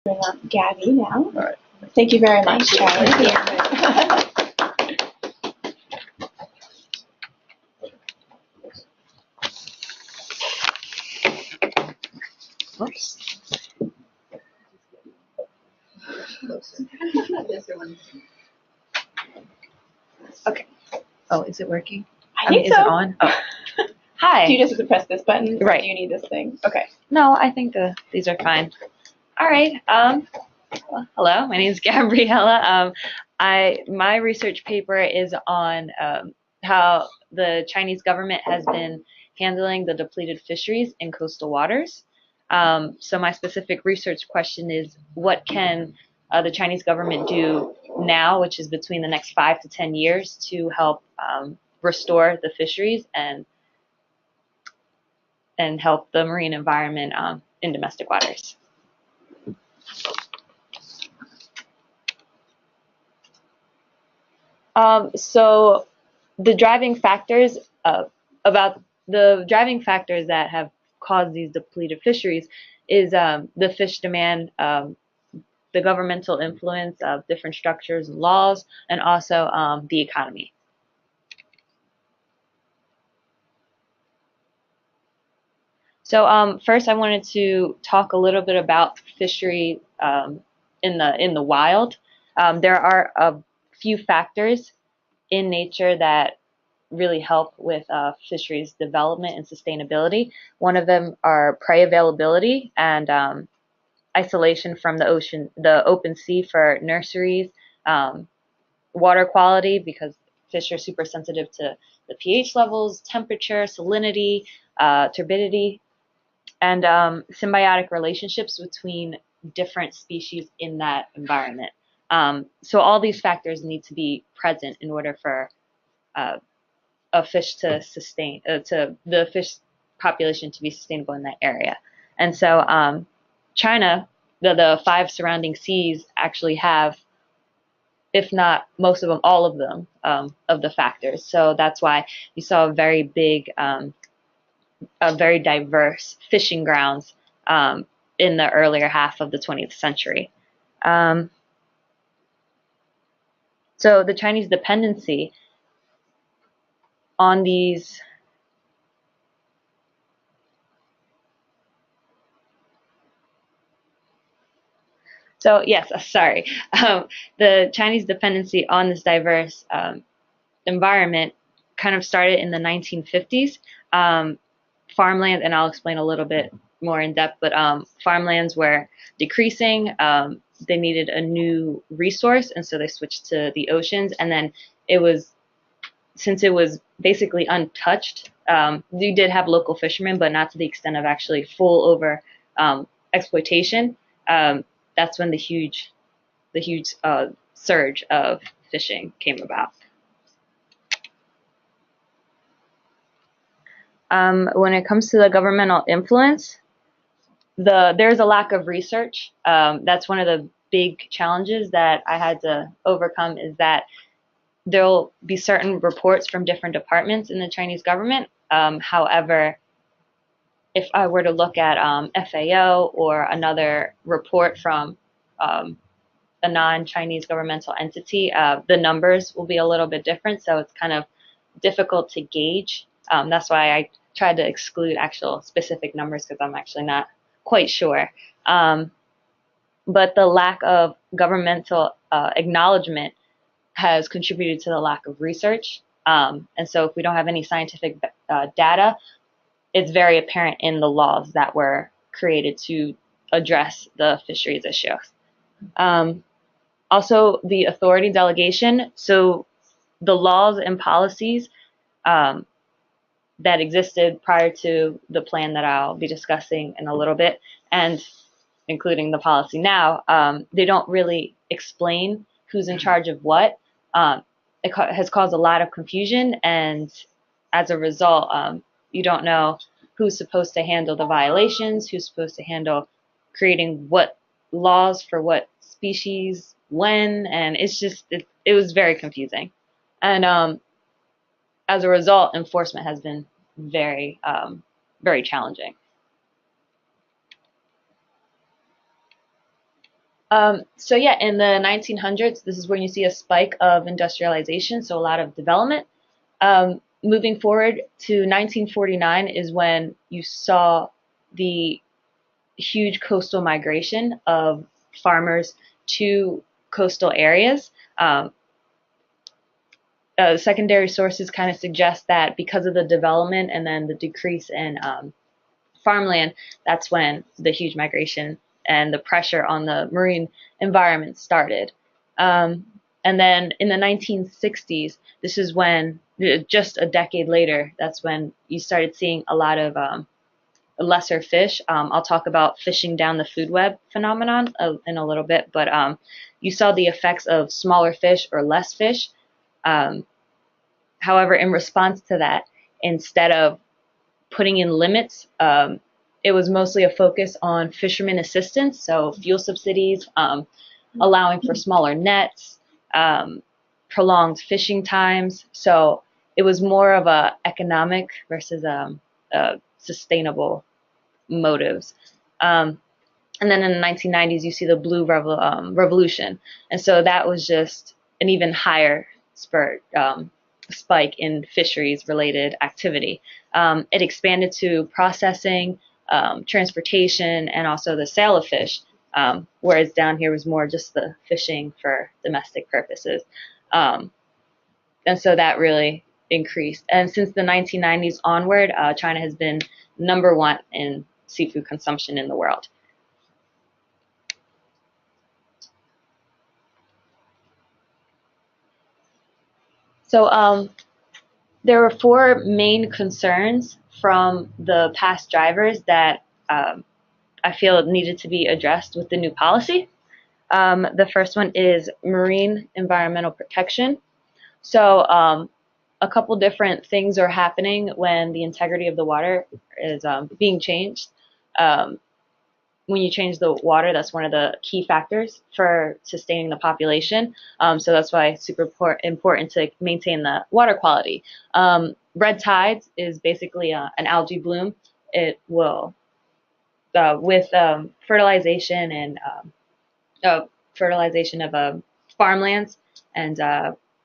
bring up Gabby now. All right. Thank you very much, Charlie. Oops. Okay. Oh, is it working? I think is so. it on? Oh. Hi. Do you just have to press this button? Or Right. do you need this thing? Okay. No, I think these are fine. All right. Well, hello. My name is Gabriella. My research paper is on how the Chinese government has been handling the depleted fisheries in coastal waters. So my specific research question is, what can the Chinese government do now, which is between the next 5 to 10 years, to help restore the fisheries and help the marine environment in domestic waters? So the driving factors that have caused these depleted fisheries is the fish demand, the governmental influence of different structures and laws, and also the economy. So first, I wanted to talk a little bit about fishery in the wild. There are a few factors in nature that really help with fisheries development and sustainability. One of them are prey availability and isolation from the open sea for nurseries, water quality, because fish are super sensitive to the pH levels, temperature, salinity, turbidity, and symbiotic relationships between different species in that environment. So all these factors need to be present in order for a fish to sustain, to the fish population to be sustainable in that area. And so China, the 5 surrounding seas actually have, if not most of them, all of them, of the factors. So that's why you saw a very big, a very diverse fishing grounds in the earlier half of the 20th century. So the Chinese dependency on these So yes, sorry. The Chinese dependency on this diverse environment kind of started in the 1950s. Farmland, and I'll explain a little bit more in depth, but farmlands were decreasing. They needed a new resource, and so they switched to the oceans. And then since it was basically untouched, you did have local fishermen, but not to the extent of actually full over exploitation. That's when the huge surge of fishing came about. When it comes to the governmental influence, there's a lack of research. That's one of the big challenges that I had to overcome, is that there'll be certain reports from different departments in the Chinese government. However, if I were to look at FAO or another report from a non-Chinese governmental entity, the numbers will be a little bit different, so it's kind of difficult to gauge. That's why I tried to exclude actual specific numbers, because I'm actually not quite sure. But the lack of governmental acknowledgement has contributed to the lack of research. And so if we don't have any scientific data, it's very apparent in the laws that were created to address the fisheries issue. Also, the authority delegation. So the laws and policies that existed prior to the plan that I'll be discussing in a little bit, and including the policy now, they don't really explain who's in charge of what. It has caused a lot of confusion, and as a result, you don't know who's supposed to handle the violations, who's supposed to handle creating what laws for what species, when, and it was very confusing. And as a result, enforcement has been very, very challenging. So yeah, in the 1900s, this is when you see a spike of industrialization, so a lot of development. Moving forward to 1949 is when you saw the huge coastal migration of farmers to coastal areas. Secondary sources kind of suggest that because of the development and then the decrease in farmland, that's when the huge migration and the pressure on the marine environment started. And then in the 1960s, this is when, just a decade later, that's when you started seeing a lot of lesser fish. I'll talk about fishing down the food web phenomenon in a little bit, but you saw the effects of smaller fish or less fish. Um, However, in response to that, instead of putting in limits, it was mostly a focus on fishermen assistance, so fuel subsidies, allowing for smaller nets, prolonged fishing times. So it was more of a economic versus sustainable motives. And then in the 1990s, you see the revolution, and so that was just an even higher spike in fisheries-related activity. It expanded to processing, transportation, and also the sale of fish. Whereas down here was more just the fishing for domestic purposes. And so that really increased. And since the 1990s onward, China has been #1 in seafood consumption in the world. So there were four main concerns from the past drivers that I feel needed to be addressed with the new policy. The first one is marine environmental protection. So a couple different things are happening when the integrity of the water is being changed. When you change the water, that's one of the key factors for sustaining the population. So that's why it's super important to maintain the water quality. Red tides is basically an algae bloom. It will, with fertilization and fertilization of farmlands and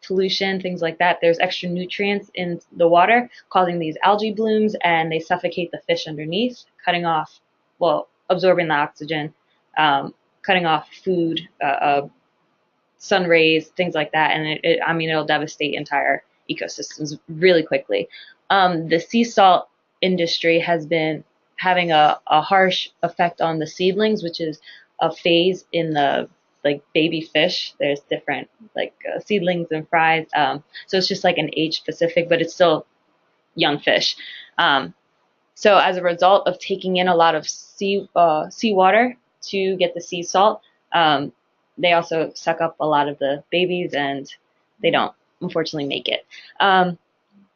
pollution, things like that. There's extra nutrients in the water causing these algae blooms, and they suffocate the fish underneath, cutting off, well, absorbing the oxygen, cutting off food, sun rays, things like that. And it'll devastate entire ecosystems really quickly. The sea salt industry has been having a harsh effect on the seedlings, which is a phase in the baby fish. There's different seedlings and fries. So it's just like an age specific, but it's still young fish. So as a result of taking in a lot of seawater to get the sea salt, they also suck up a lot of the babies, and they don't unfortunately make it. And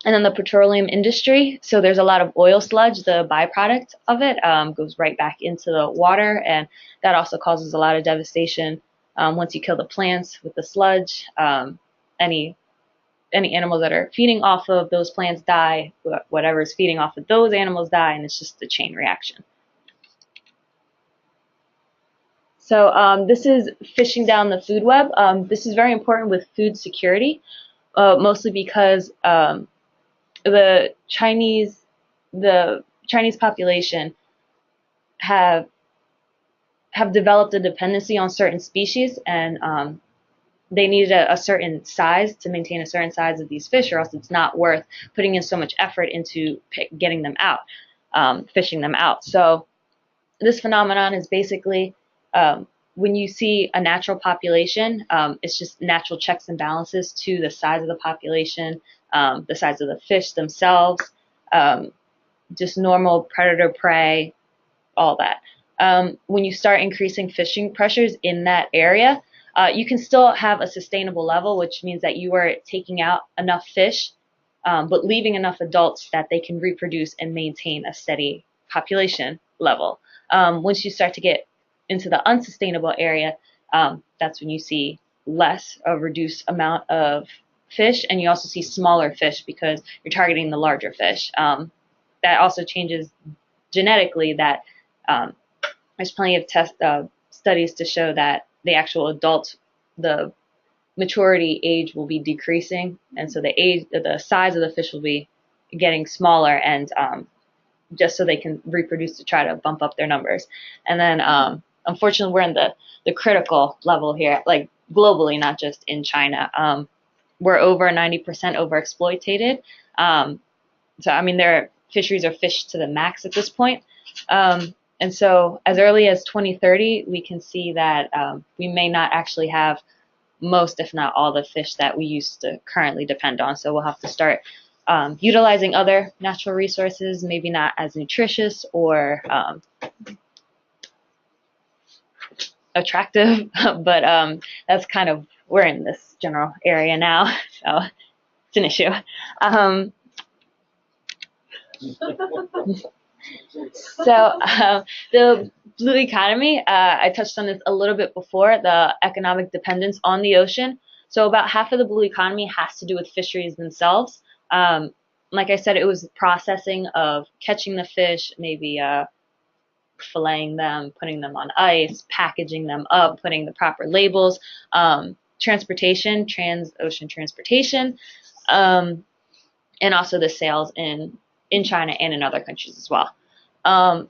then the petroleum industry. So there's a lot of oil sludge. The byproduct of it goes right back into the water, and that also causes a lot of devastation. Once you kill the plants with the sludge, any animals that are feeding off of those plants die. Whatever is feeding off of those animals die, and it's just a chain reaction. So this is fishing down the food web. This is very important with food security, mostly because the Chinese population have developed a dependency on certain species, and they needed a certain size to maintain a certain size of these fish, or else it's not worth putting in so much effort into getting them out, fishing them out. So this phenomenon is basically when you see a natural population, it's just natural checks and balances to the size of the population, the size of the fish themselves, just normal predator-prey, all that. When you start increasing fishing pressures in that area, you can still have a sustainable level, which means that you are taking out enough fish, but leaving enough adults that they can reproduce and maintain a steady population level. Once you start to get into the unsustainable area, that's when you see a reduced amount of fish, and you also see smaller fish because you're targeting the larger fish. That also changes genetically. That there's plenty of studies to show that the actual adults, the maturity age will be decreasing, and so the size of the fish will be getting smaller, and just so they can reproduce to try to bump up their numbers. And then unfortunately, we're in the critical level here, like globally, not just in China. We're over 90% overexploited. So I mean, their fisheries are fished to the max at this point. And so as early as 2030, we can see that we may not actually have most, if not all, the fish that we used to currently depend on. So we'll have to start utilizing other natural resources, maybe not as nutritious or attractive, but that's kind of, we're in this general area now, so it's an issue. The blue economy, I touched on this a little bit before, the economic dependence on the ocean. So about half of the blue economy has to do with fisheries themselves. Like I said, it was the processing of catching the fish, maybe filleting them, putting them on ice, packaging them up, putting the proper labels, transportation, trans-ocean transportation, and also the sales in China and in other countries as well. And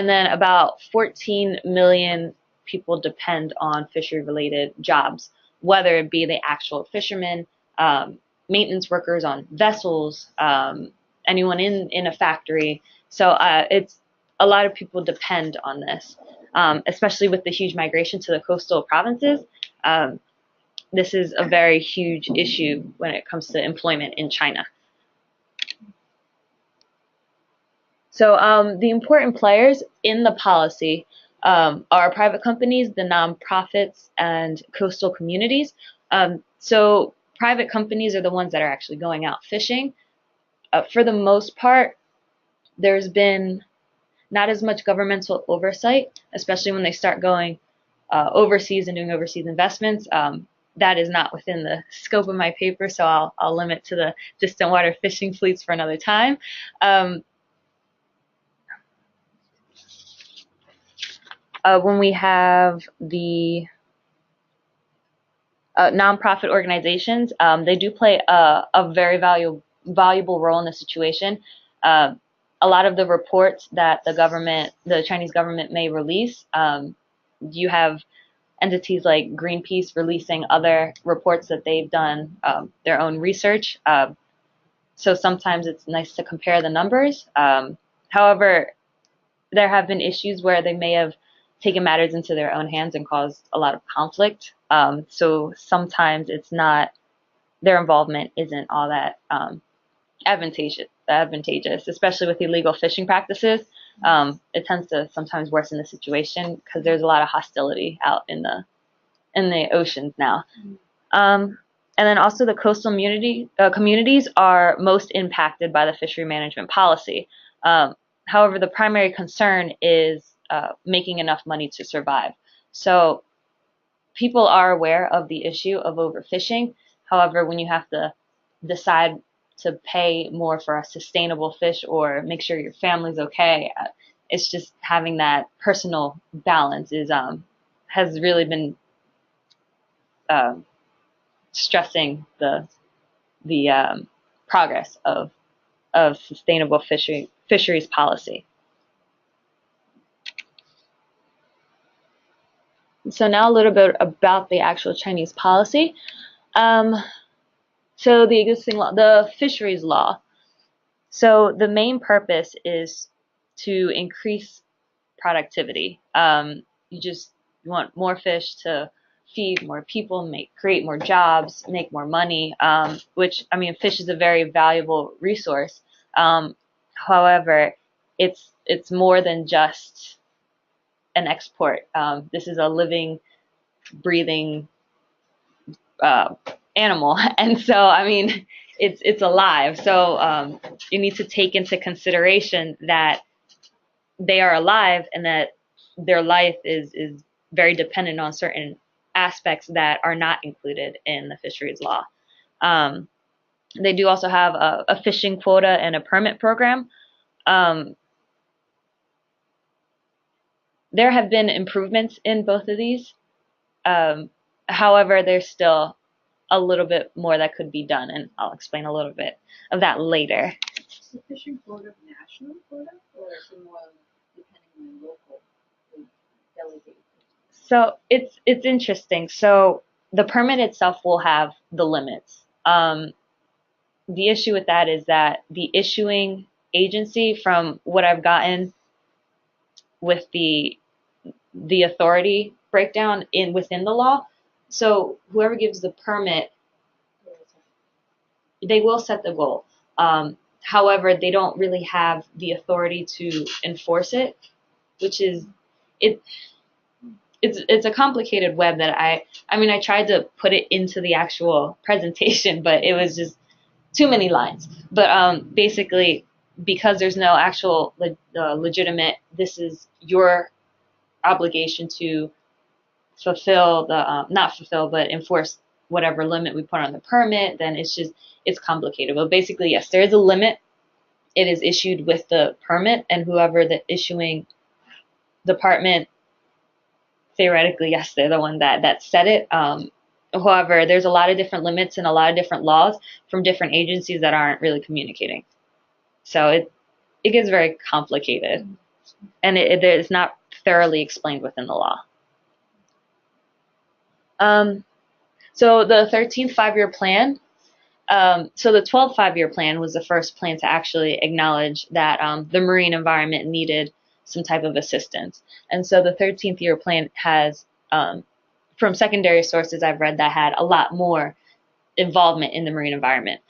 then about 14 million people depend on fishery-related jobs, whether it be the actual fishermen, maintenance workers on vessels, anyone in a factory. So it's a lot of people depend on this, especially with the huge migration to the coastal provinces. This is a very huge issue when it comes to employment in China. So the important players in the policy are private companies, the nonprofits, and coastal communities. So private companies are the ones that are actually going out fishing. For the most part, there's been not as much governmental oversight, especially when they start going overseas and doing overseas investments. That is not within the scope of my paper, so I'll limit to the distant water fishing fleets for another time. When we have the nonprofit organizations, they do play a very valuable role in the situation. A lot of the reports that the Chinese government may release, you have entities like Greenpeace releasing other reports that they've done their own research. So sometimes it's nice to compare the numbers. However, there have been issues where they may have taken matters into their own hands and caused a lot of conflict. So sometimes it's not, their involvement isn't all that advantageous, especially with illegal fishing practices. It tends to sometimes worsen the situation because there's a lot of hostility out in the oceans now. And then also the coastal communities are most impacted by the fishery management policy. However, the primary concern is making enough money to survive. So people are aware of the issue of overfishing. However, when you have to decide to pay more for a sustainable fish or make sure your family's okay, it's just having that personal balance has really been stressing the progress of sustainable fisheries policy. So now a little bit about the actual Chinese policy. So the existing law, the fisheries law. So the main purpose is to increase productivity. You want more fish to feed more people, create more jobs, make more money, which, I mean, fish is a very valuable resource. However, it's more than just an export. This is a living, breathing animal, and so, I mean, it's alive. So you need to take into consideration that they are alive and that their life is very dependent on certain aspects that are not included in the fisheries law. They do also have a fishing quota and a permit program. There have been improvements in both of these. However, there's still a little bit more that could be done, and I'll explain a little bit of that later. Is the fishing quota national quota, or is it more depending on local delegated? So it's interesting. So the permit itself will have the limits. The issue with that is that the issuing agency, from what I've gotten with the authority breakdown within the law, so whoever gives the permit, they will set the goal. However, they don't really have the authority to enforce it, which is it's a complicated web that I mean I tried to put it into the actual presentation, but it was just too many lines. But basically, because there's no actual legitimate, this is your obligation to fulfill the not fulfill but enforce whatever limit we put on the permit, then it's complicated. But basically, yes, there is a limit. It is issued with the permit, and whoever the issuing department, theoretically, yes, they're the one that set it. However, there's a lot of different limits and a lot of different laws from different agencies that aren't really communicating. So it gets very complicated, and it is not thoroughly explained within the law. So the 13th five-year plan. So the 12th five-year plan was the first plan to actually acknowledge that the marine environment needed some type of assistance. And so the 13th year plan has, from secondary sources I've read, that had a lot more involvement in the marine environment.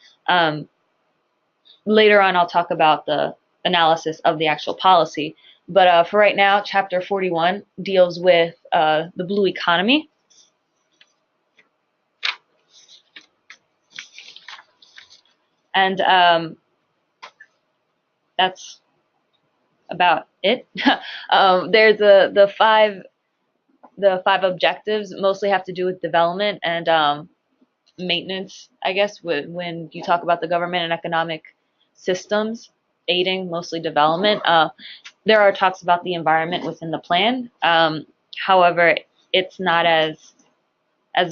Later on, I'll talk about the analysis of the actual policy. But for right now, Chapter 41 deals with the blue economy. And that's about it. There's the five objectives mostly have to do with development and maintenance, I guess, when you talk about the government and economic systems aiding mostly development. There are talks about the environment within the plan. However, it's not as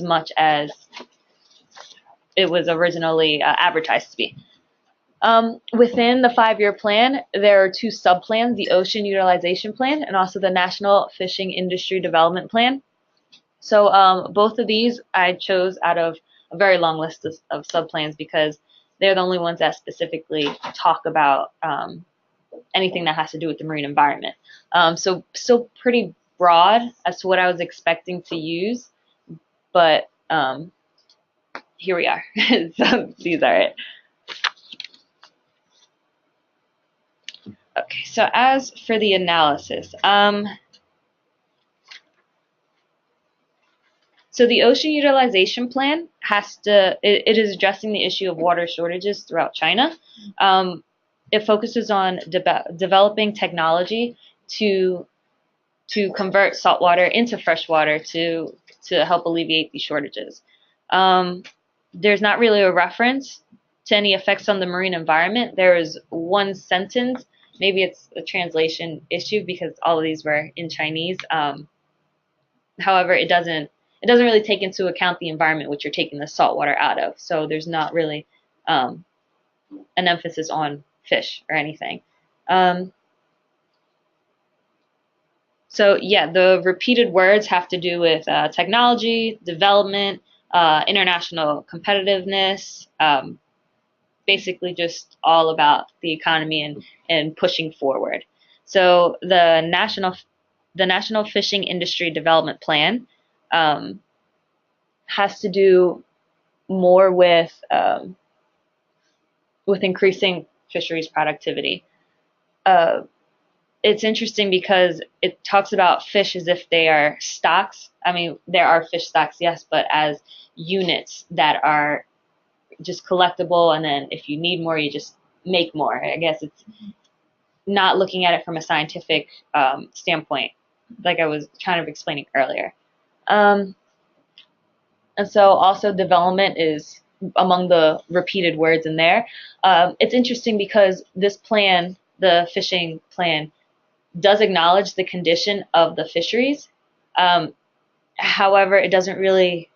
much as it was originally advertised to be. Within the five-year plan, there are two sub-plans, the Ocean Utilization Plan and also the National Fishing Industry Development Plan. So both of these I chose out of a very long list of sub-plans because they're the only ones that specifically talk about anything that has to do with the marine environment. So still pretty broad as to what I was expecting to use, but here we are. So these are it. Okay, so as for the analysis, so the Ocean Utilization Plan it is addressing the issue of water shortages throughout China. It focuses on developing technology to convert saltwater into freshwater to help alleviate these shortages. There's not really a reference to any effects on the marine environment. There is one sentence. Maybe it's a translation issue because all of these were in Chinese. However, it doesn't really take into account the environment which you're taking the salt water out of. So there's not really an emphasis on fish or anything. So yeah, the repeated words have to do with technology, development, international competitiveness, basically just all about the economy and pushing forward. So the National Fishing Industry Development Plan has to do more with increasing fisheries productivity. It's interesting because it talks about fish as if they are stocks. I mean, there are fish stocks, yes, but as units that are just collectible, and then if you need more, you just make more. I guess it's not looking at it from a scientific standpoint, like I was kind of explaining earlier. And so also development is among the repeated words in there. It's interesting because this plan, the fishing plan, does acknowledge the condition of the fisheries. However, it doesn't really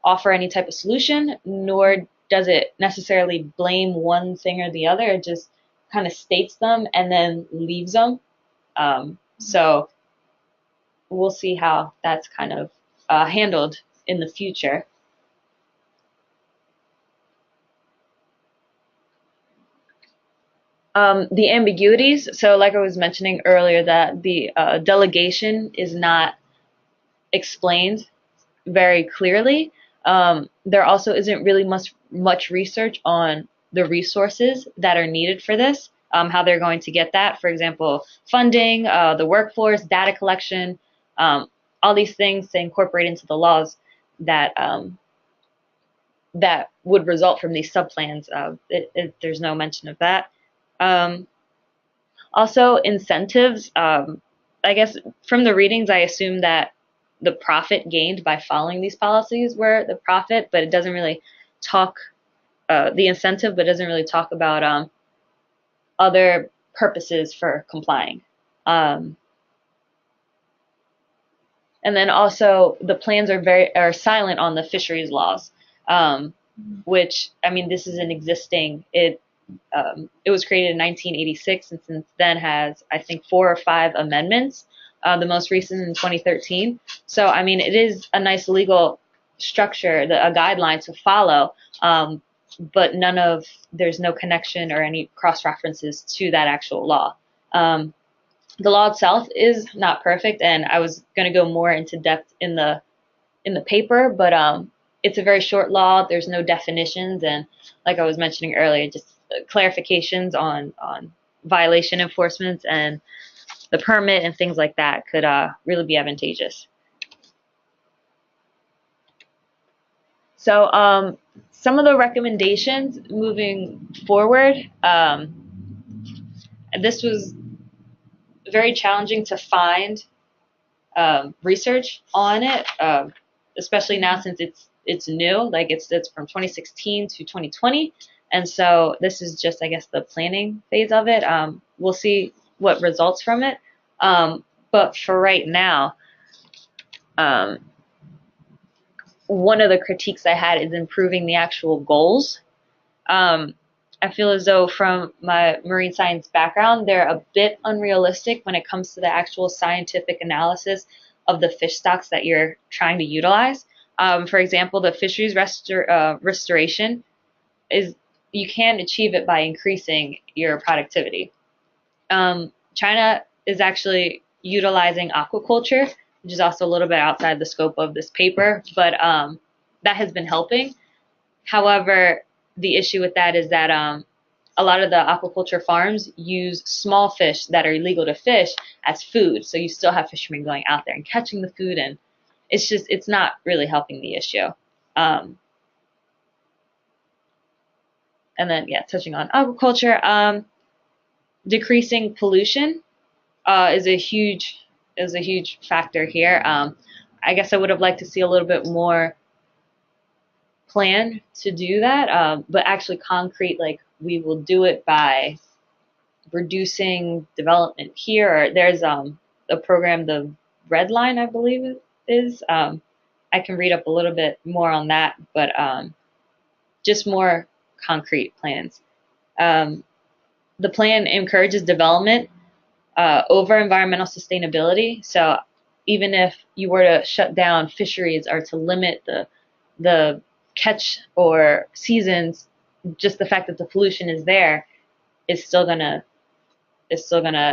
offer any type of solution, nor does it necessarily blame one thing or the other. It just kind of states them and then leaves them. So we'll see how that's kind of handled in the future. The ambiguities. So, like I was mentioning earlier, that the delegation is not explained very clearly. There also isn't really much research on the resources that are needed for this, how they're going to get that. For example, funding, the workforce, data collection, all these things to incorporate into the laws that that would result from these subplans. There's no mention of that. Also, incentives. I guess from the readings, I assume that the profit gained by following these policies were the profit, but it doesn't really talk the incentive, but doesn't really talk about other purposes for complying. And then also the plans are silent on the fisheries laws, which, I mean, this is an existing. It was created in 1986, and since then has, I think, 4 or 5 amendments. The most recent in 2013. So, I mean, it is a nice legal structure, a guideline to follow, but there's no connection or any cross references to that actual law. The law itself is not perfect, and I was going to go more into depth in the paper, but it's a very short law. There's no definitions, and like I was mentioning earlier, just clarifications on violation enforcement and the permit and things like that could really be advantageous. So some of the recommendations moving forward, this was very challenging to find research on it, especially now since it's new, like it's from 2016 to 2020, and so this is just, I guess, the planning phase of it. We'll see what results from it, but for right now, one of the critiques I had is improving the actual goals. I feel as though from my marine science background, they're a bit unrealistic when it comes to the actual scientific analysis of the fish stocks that you're trying to utilize. For example, the fisheries restoration is, you can achieve it by increasing your productivity. China is actually utilizing aquaculture, which is also a little bit outside the scope of this paper, but that has been helping. However, the issue with that is that a lot of the aquaculture farms use small fish that are illegal to fish as food. So you still have fishermen going out there and catching the food, and it's not really helping the issue. And then, yeah, touching on aquaculture, decreasing pollution is a huge factor here. I guess I would have liked to see a little bit more plan to do that, but actually concrete, like we will do it by reducing development here. Or there's a program, the Red Line, I believe it is. I can read up a little bit more on that, but just more concrete plans. The plan encourages development over environmental sustainability. So even if you were to shut down fisheries or to limit the catch or seasons, just the fact that the pollution is there is still gonna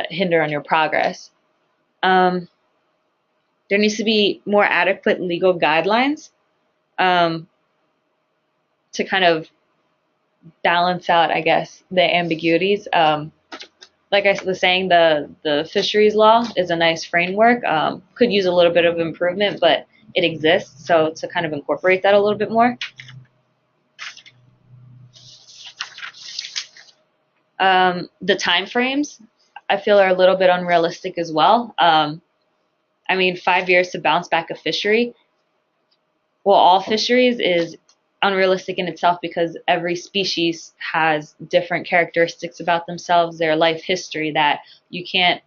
hinder on your progress. There needs to be more adequate legal guidelines to kind of balance out, I guess, the ambiguities. Like I was saying, the fisheries law is a nice framework. Could use a little bit of improvement, but it exists. So to kind of incorporate that a little bit more. The time frames, I feel, are a little bit unrealistic as well. I mean, 5 years to bounce back a fishery. Well, all fisheries is unrealistic in itself because every species has different characteristics about themselves, their life history, that you can't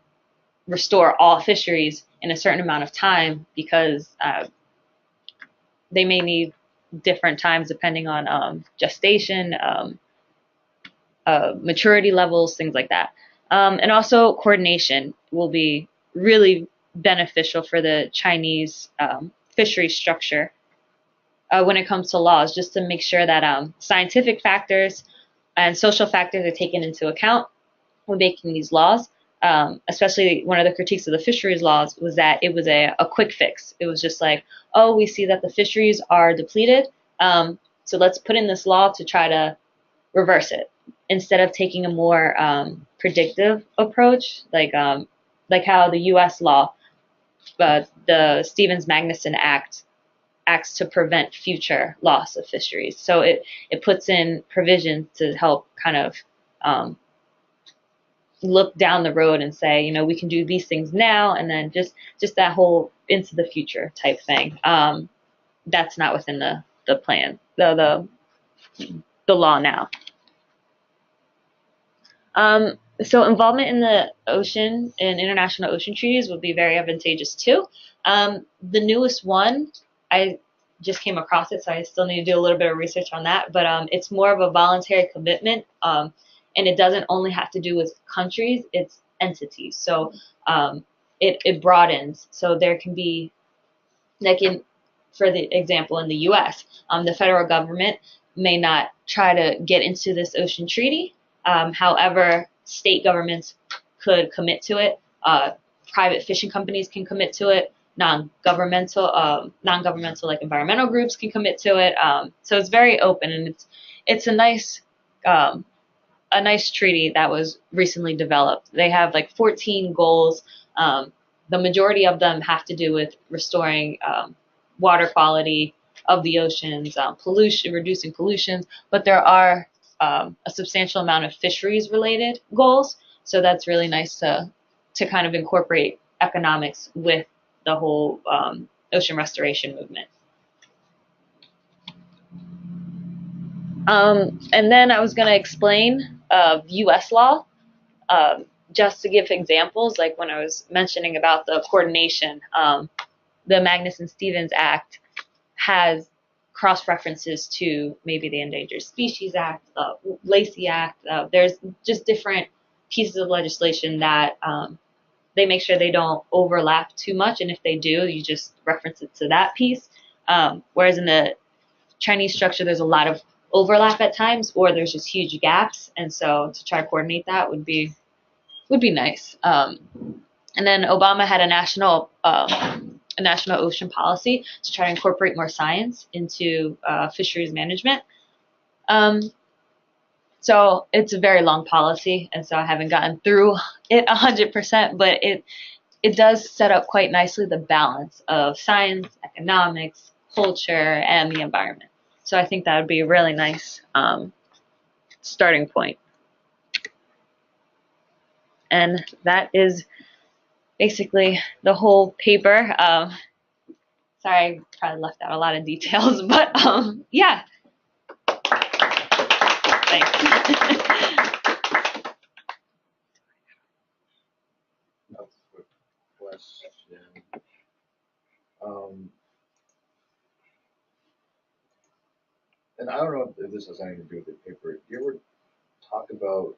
restore all fisheries in a certain amount of time because they may need different times depending on gestation, maturity levels, things like that. And also coordination will be really beneficial for the Chinese fishery structure when it comes to laws, just to make sure that scientific factors and social factors are taken into account when making these laws. Especially one of the critiques of the fisheries laws was that it was a quick fix. It was just like, oh, we see that the fisheries are depleted, so let's put in this law to try to reverse it, instead of taking a more predictive approach, like how the U.S. law, the Stevens-Magnuson Act, acts to prevent future loss of fisheries. So it puts in provisions to help kind of look down the road and say, you know, we can do these things now, and then just that whole into the future type thing. That's not within the plan, the law now. So involvement in the ocean and international ocean treaties would be very advantageous too. The newest one, I just came across it, so I still need to do a little bit of research on that. But it's more of a voluntary commitment, and it doesn't only have to do with countries; it's entities. So it broadens. So there can be, like for the example, in the U.S., the federal government may not try to get into this ocean treaty. However, state governments could commit to it. Private fishing companies can commit to it. Non-governmental like environmental groups can commit to it. So it's very open, and it's a nice treaty that was recently developed. They have like 14 goals. The majority of them have to do with restoring water quality of the oceans, reducing pollution, but there are a substantial amount of fisheries related goals. So that's really nice to kind of incorporate economics with the whole ocean restoration movement. And then I was going to explain U.S. law, just to give examples, like when I was mentioning about the coordination. The Magnuson-Stevens Act has cross-references to maybe the Endangered Species Act, the Lacey Act. There's just different pieces of legislation that they make sure they don't overlap too much, and if they do, you just reference it to that piece. Whereas in the Chinese structure, there's a lot of overlap at times, or there's just huge gaps, and so to try to coordinate that would be nice. And then Obama had a national ocean policy to try to incorporate more science into fisheries management. So it's a very long policy, and so I haven't gotten through it 100%, but it does set up quite nicely the balance of science, economics, culture, and the environment. So I think that would be a really nice starting point. And that is basically the whole paper. Sorry, I probably left out a lot of details, but yeah. Thanks. A quick question. And I don't know if this has anything to do with the paper. Do you ever talk about,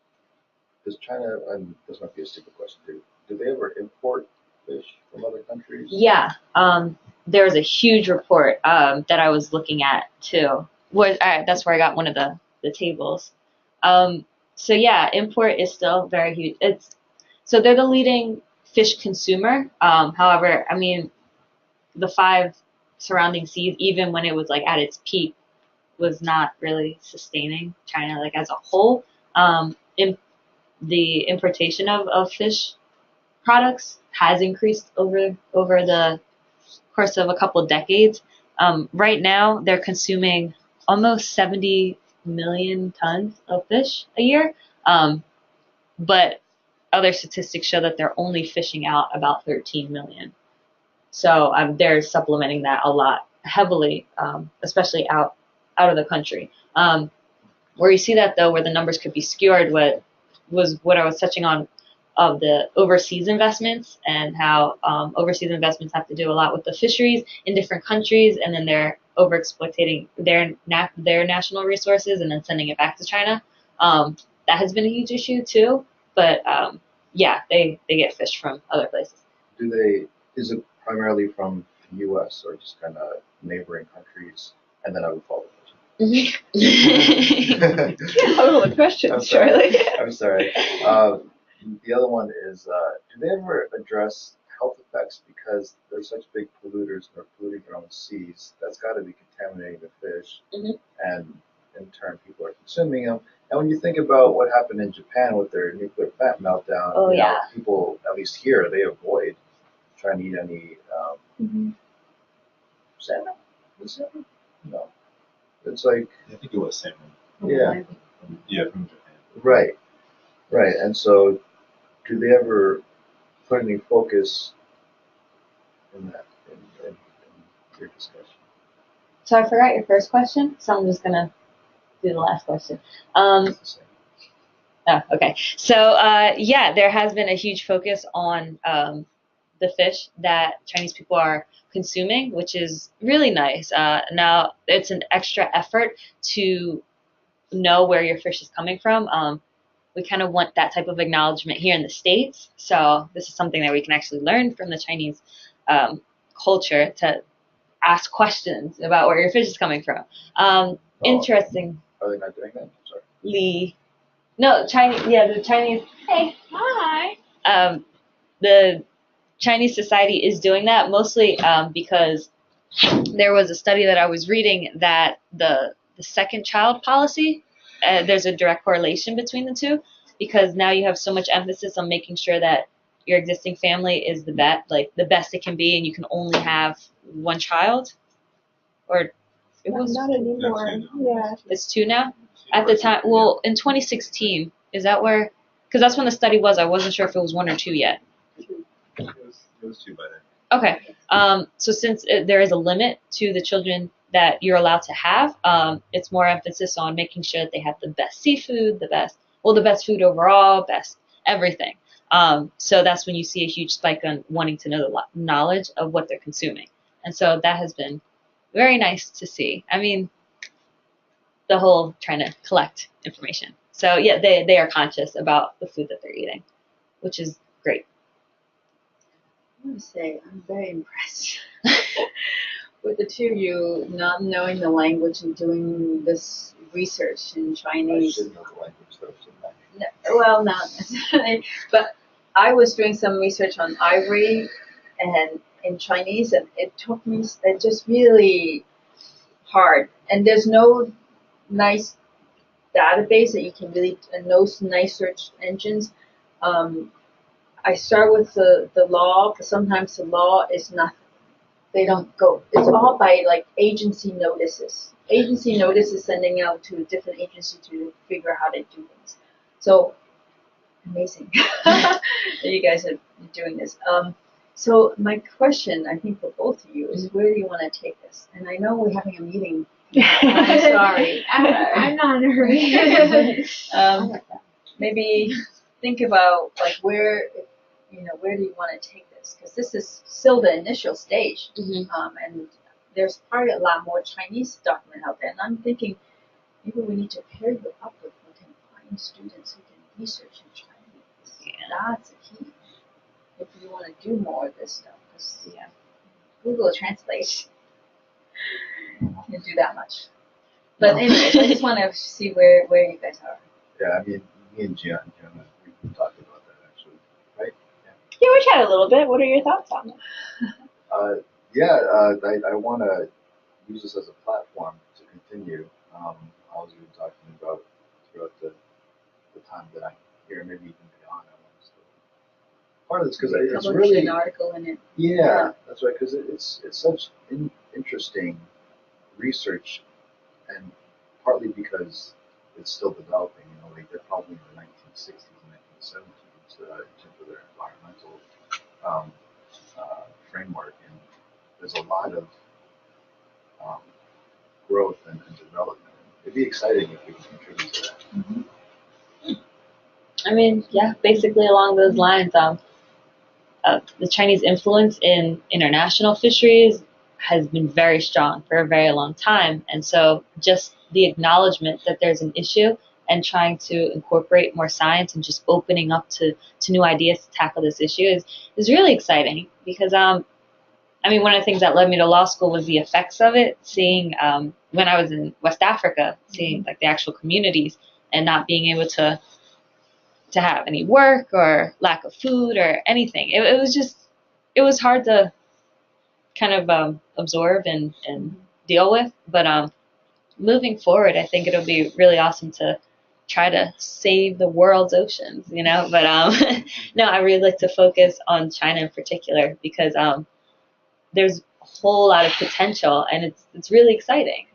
does China, and this might be a stupid question too, do they ever import fish from other countries? Yeah, there's a huge report that I was looking at too. That's where I got one of the tables. So yeah, import is still very huge. So they're the leading fish consumer. However, I mean, the 5 surrounding seas, even when it was like at its peak, was not really sustaining China like as a whole. The importation of fish products has increased over the course of a couple of decades. Right now, they're consuming almost 70 million tons of fish a year, but other statistics show that they're only fishing out about 13 million. So they're supplementing that a lot heavily, especially out of the country. Where you see that though, where the numbers could be skewed, was what I was touching on of the overseas investments, and how overseas investments have to do a lot with the fisheries in different countries, and then they're over-exploiting their national resources and then sending it back to China. That has been a huge issue too. But yeah, they get fish from other places. Is it primarily from the U.S. or just kind of neighboring countries? And then I would follow the Mm-hmm. Hold the questions, I'm sorry. Charlie. I'm sorry. The other one is, do they ever address health effects because they're such big polluters and they're polluting their own seas? That's got to be contaminating the fish, and in turn, people are consuming them. And when you think about what happened in Japan with their nuclear plant meltdown, Oh, yeah. People, at least here, they avoid trying to eat any salmon. Is salmon? No. It's like, I think it was salmon. yeah, Yeah, from Japan. right, right. And so, do they ever put any focus in that in your discussion? So I forgot your first question, so I'm just gonna do the last question. It's the same. Okay. So yeah, there has been a huge focus on the fish that Chinese people are consuming, which is really nice. Now it's an extra effort to know where your fish is coming from. We kind of want that type of acknowledgement here in the States. So this is something that we can actually learn from the Chinese culture to ask questions about where your fish is coming from. Interestingly, Are they not doing that? I'm sorry. no, Chinese. Yeah, the Chinese. Hey, Hi. The Chinese society is doing that mostly because there was a study that I was reading that the second child policy, there's a direct correlation between the two, because now you have so much emphasis on making sure that your existing family is the best it can be, and you can only have one child, or it was Not anymore. Yeah. it's two now. At the time, well, in 2016, is that where? Because that's when the study was. I wasn't sure if it was one or two yet. It was two by then. Okay. So since there is a limit to the children that you're allowed to have, it's more emphasis on making sure that they have the best seafood, the best food overall, best everything. So that's when you see a huge spike on wanting to know the knowledge of what they're consuming. And so that has been very nice to see. I mean, the whole trying to collect information. So yeah, they are conscious about the food that they're eating, which is great. I want to say I'm very impressed with the two of you not knowing the language and doing this research in I Chinese. should know the language though, shouldn't I? No, well, not necessarily, but I was doing some research on ivory and in Chinese, and it took me just really hard. And there's no nice database that you can really, and no nice search engines. I start with the law, but sometimes the law is nothing. They don't go. It's all by like agency notices. Agency notices sending out to a different agency to figure out how to do things. So amazing that you guys are doing this. So my question, I think for both of you, is where do you want to take this? And I know we're having a meeting. I'm sorry. I'm not in a hurry. Maybe think about like where do you want to take this? Because this is still the initial stage, and there's probably a lot more Chinese document out there. And I'm thinking maybe we need to pair you up with find students who can research in Chinese. Yeah. That's a key if you want to do more of this stuff. Because Google Translate can't do that much. But anyways, I just want to see where you guys are. Yeah, I mean, me and Gian, we've been talking about that actually, right? Yeah, we chatted a little bit. What are your thoughts on it? I want to use this as a platform to continue. I was even talking about throughout the time that I'm here, maybe even beyond. I want to still. Part of it's because it's Publish really an article in it. Yeah, that's right. Because it's such interesting research, and partly because it's still developing. Like they're probably in the 1960s and 1970s in terms of their environmental framework, and there's a lot of growth and development. It'd be exciting if we could contribute to that. I mean, yeah, basically along those lines. The Chinese influence in international fisheries has been very strong for a very long time. And so just the acknowledgement that there's an issue and trying to incorporate more science and just opening up to new ideas to tackle this issue is really exciting because I mean, one of the things that led me to law school was the effects of it, seeing when I was in West Africa, seeing like the actual communities and not being able to have any work or lack of food or anything. It was just, it was hard to kind of absorb and deal with. But moving forward, I think it'll be really awesome to try to save the world's oceans, you know. But no, I really like to focus on China in particular because there's a whole lot of potential and it's really exciting.